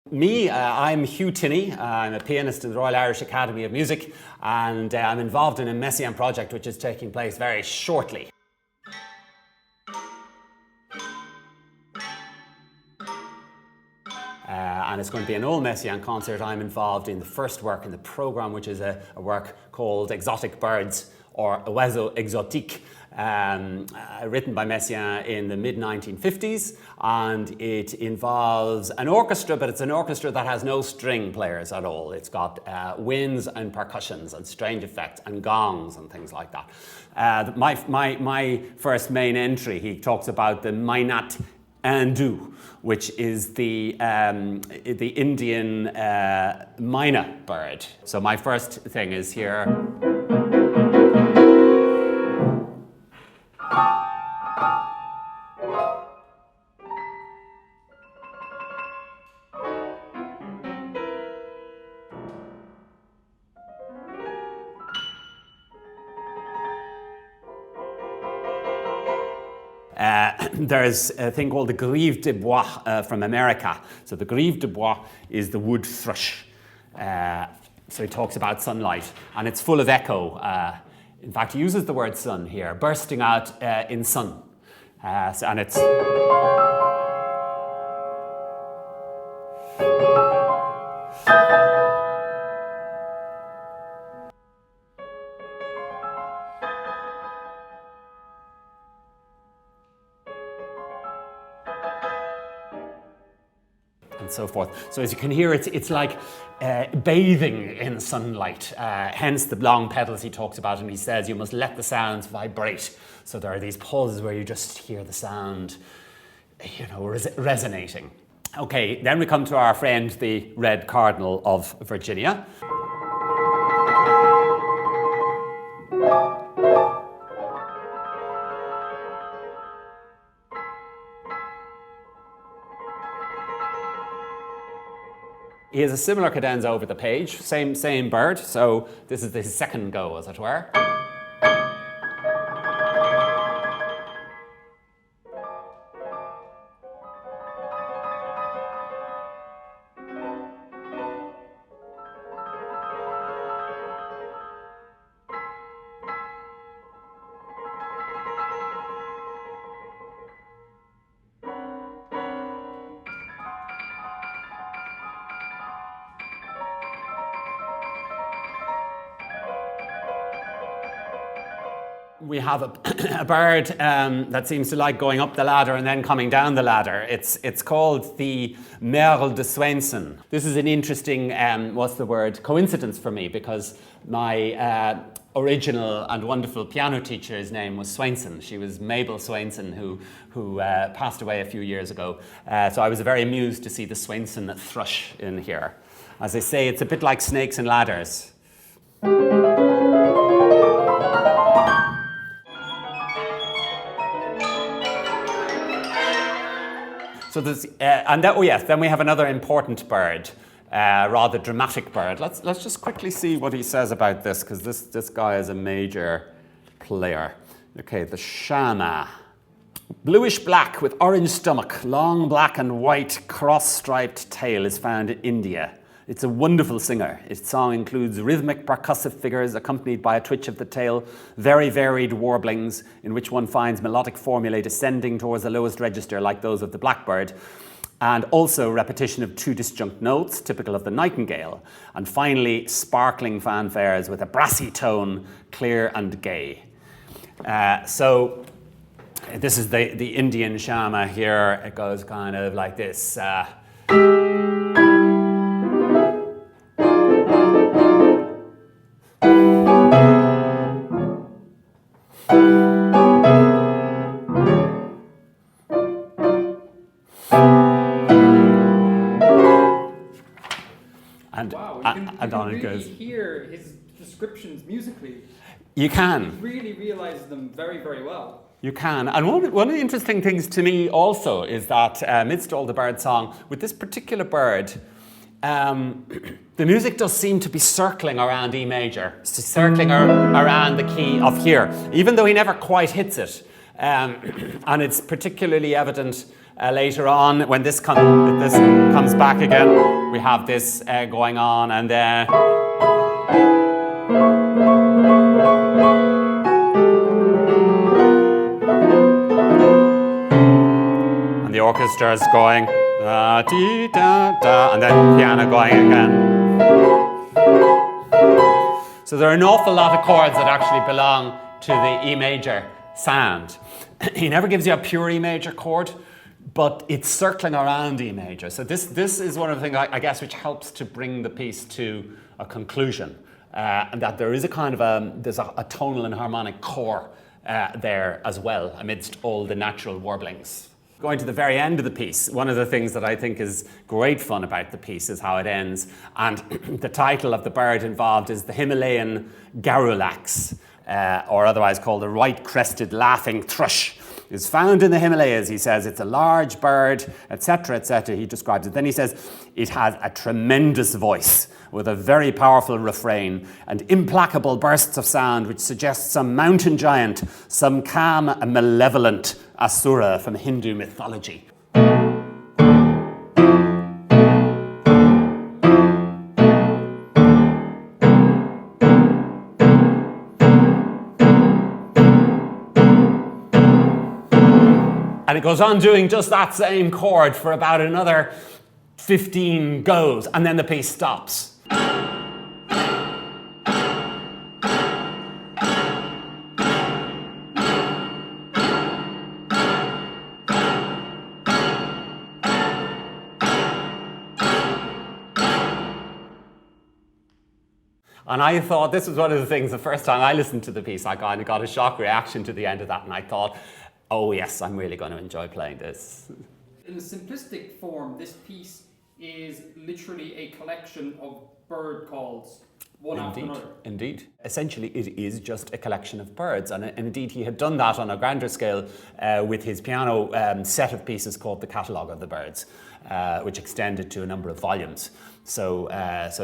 I'm Hugh Tinney. I'm a pianist in the Royal Irish Academy of Music, and I'm involved in a Messiaen project which is taking place very shortly. And it's going to be an all Messiaen concert. I'm involved in the first work in the programme, which is a work called Exotic Birds, or Oiseaux Exotiques, written by Messiaen in the mid-1950s, and it involves an orchestra, but it's an orchestra that has no string players at all. It's got winds and percussions and strange effects and gongs and things like that. My first main entry, he talks about the Messiaen Oiseaux, which is the Indian myna bird. So my first thing is here. There's a thing called the Grive de Bois from America. So the Grive de Bois is the wood thrush. So he talks about sunlight, and it's full of echo. In fact, he uses the word sun here, bursting out in sun. And it's... and so forth. So as you can hear, it's like bathing in sunlight. Hence the long pedals he talks about, and he says you must let the sounds vibrate. So there are these pauses where you just hear the sound, resonating. Okay, then we come to our friend, the Red Cardinal of Virginia. He has a similar cadenza over the page, same bird, so this is his second go, as it were. We have a bird that seems to like going up the ladder and then coming down the ladder. It's called the Merle de Swainson. This is an interesting, coincidence for me, because my original and wonderful piano teacher's name was Swainson. She was Mabel Swainson, who passed away a few years ago. So I was very amused to see the Swainson thrush in here. As I say, it's a bit like snakes and ladders. So there's, then we have another important bird, rather dramatic bird. Let's just quickly see what he says about this, because this guy is a major player. Okay, the Shanna. Bluish black with orange stomach, long black and white cross-striped tail is found in India. It's a wonderful singer. Its song includes rhythmic percussive figures accompanied by a twitch of the tail, very varied warblings in which one finds melodic formulae descending towards the lowest register like those of the blackbird, and also repetition of two disjunct notes typical of the nightingale, and finally sparkling fanfares with a brassy tone, clear and gay. So this is the Indian shama here. It goes kind of like this. And on it goes. You can really hear his descriptions musically. You can. He really realises them very, very well. You can. And one of the interesting things to me also is that amidst all the bird song, with this particular bird, the music does seem to be circling around E major, circling around the key of here, even though he never quite hits it. And it's particularly evident later on. When this comes back again, we have this going on, and then the orchestra is going da, dee, da, da, and then piano going again. So there are an awful lot of chords that actually belong to the E major sound. He never gives you a pure E major chord, but it's circling around E major. So this is one of the things, I guess, which helps to bring the piece to a conclusion, and that there is a kind of there's a tonal and harmonic core there as well, amidst all the natural warblings. Going to the very end of the piece, one of the things that I think is great fun about the piece is how it ends. And the title of the bird involved is the Himalayan garrulax, or otherwise called the white-crested laughing thrush. It's found in the Himalayas. He says it's a large bird, etc., etc. He describes it. Then he says it has a tremendous voice with a very powerful refrain and implacable bursts of sound which suggest some mountain giant, some calm and malevolent asura from Hindu mythology. And it goes on doing just that same chord for about another 15 goes, and then the piece stops. And I thought this was one of the things, the first time I listened to the piece, I kind of got a shock reaction to the end of that, and I thought, oh yes, I'm really going to enjoy playing this. In a simplistic form, this piece is literally a collection of bird calls, one after another. Indeed. Essentially, it is just a collection of birds. And indeed, he had done that on a grander scale with his piano set of pieces called the Catalogue of the Birds, which extended to a number of volumes. So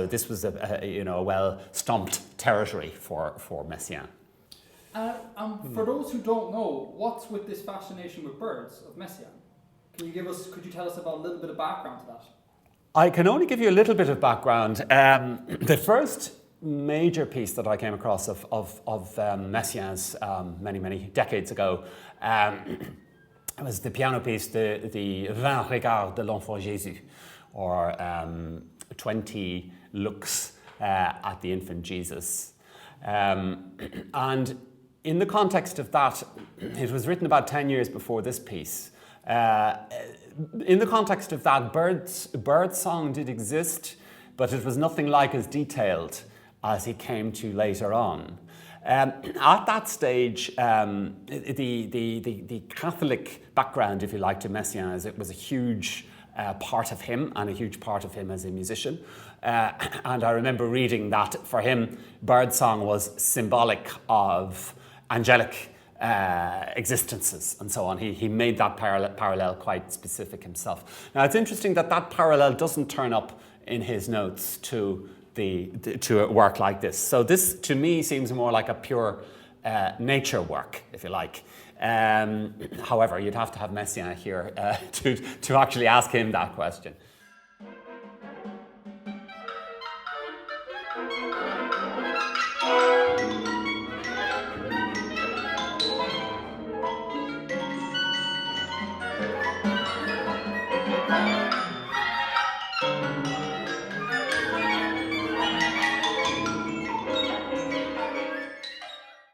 this was a well-stomped territory for Messiaen. For those who don't know, what's with this fascination with birds of Messiaen? Could you tell us about a little bit of background to that? I can only give you a little bit of background. The first major piece that I came across of Messiaen's many decades ago was the piano piece, the 20 Regards de l'Enfant Jésus, or 20 looks at the infant Jesus. And in the context of that, it was written about 10 years before this piece. In the context of that, bird song did exist, but it was nothing like as detailed as he came to later on. At that stage, the Catholic background, if you like, to Messiaen, it was a huge part of him and a huge part of him as a musician. And I remember reading that for him, birdsong was symbolic of angelic existences and so on. He made that parallel quite specific himself. Now it's interesting that parallel doesn't turn up in his notes to a work like this. So this to me seems more like a pure nature work, if you like. However, you'd have to have Messiaen here to actually ask him that question.